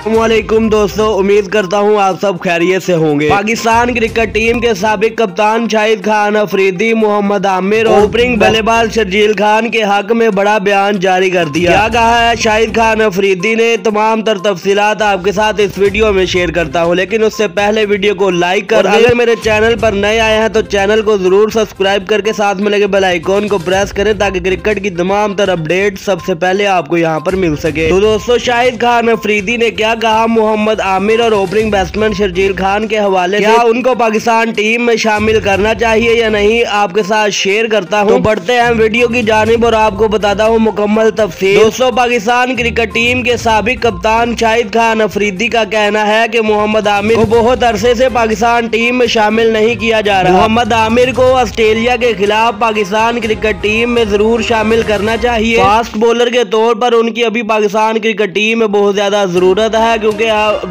वालेकुम दोस्तों, उम्मीद करता हूँ आप सब खैरियत से होंगे। पाकिस्तान क्रिकेट टीम के साबिक कप्तान शाहिद खान अफरीदी मोहम्मद आमिर और ओपनिंग बल्लेबाज शर्जील खान के हक में बड़ा बयान जारी कर दिया। क्या कहा है शाहिद खान अफरीदी ने, तमाम तर तफसीलात आपके साथ इस वीडियो में शेयर करता हूँ, लेकिन उससे पहले वीडियो को लाइक कर दें। अगर मेरे चैनल पर नए आए हैं तो चैनल को जरूर सब्सक्राइब करके साथ में लगे बेल आइकॉन को प्रेस करें ताकि क्रिकेट की तमाम तर अपडेट सबसे पहले आपको यहाँ पर मिल सके। तो दोस्तों, शाहिद खान अफरीदी ने क्या कहा मोहम्मद आमिर और ओपनिंग बैट्समैन शर्जील खान के हवाले से, क्या उनको पाकिस्तान टीम में शामिल करना चाहिए या नहीं, आपके साथ शेयर करता हूं। तो बढ़ते हैं वीडियो की जानिब और आपको बताता हूं मुकम्मल तफसील। दोस्तों, पाकिस्तान क्रिकेट टीम के साबिक कप्तान शाहिद खान अफरीदी का कहना है कि मोहम्मद आमिर को बहुत अरसे से पाकिस्तान टीम में शामिल नहीं किया जा रहा। मोहम्मद आमिर को ऑस्ट्रेलिया के खिलाफ पाकिस्तान क्रिकेट टीम में जरूर शामिल करना चाहिए। फास्ट बॉलर के तौर पर उनकी अभी पाकिस्तान क्रिकेट टीम में बहुत ज्यादा जरूरत है, क्योंकि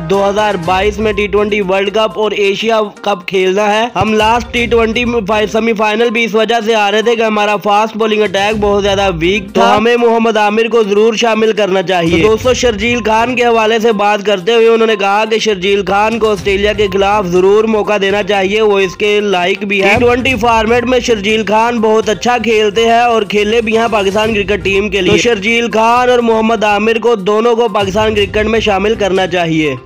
2022 में T20 वर्ल्ड कप और एशिया कप खेलना है। हम लास्ट T20 सेमीफाइनल भी इस वजह से आ रहे थे कि हमारा फास्ट बॉलिंग अटैक बहुत ज्यादा वीक था, तो हमें मोहम्मद आमिर को जरूर शामिल करना चाहिए। तो दोस्तों, शर्जील खान के हवाले से बात करते हुए उन्होंने कहा कि शर्जील खान को ऑस्ट्रेलिया के खिलाफ जरूर मौका देना चाहिए, वो इसके लायक भी है। T20 फॉर्मेट में शर्जील खान बहुत अच्छा खेलते हैं और खेले भी हैं पाकिस्तान क्रिकेट टीम के लिए। तो शर्जील खान और मोहम्मद आमिर को दोनों को पाकिस्तान क्रिकेट में शामिल करना चाहिए।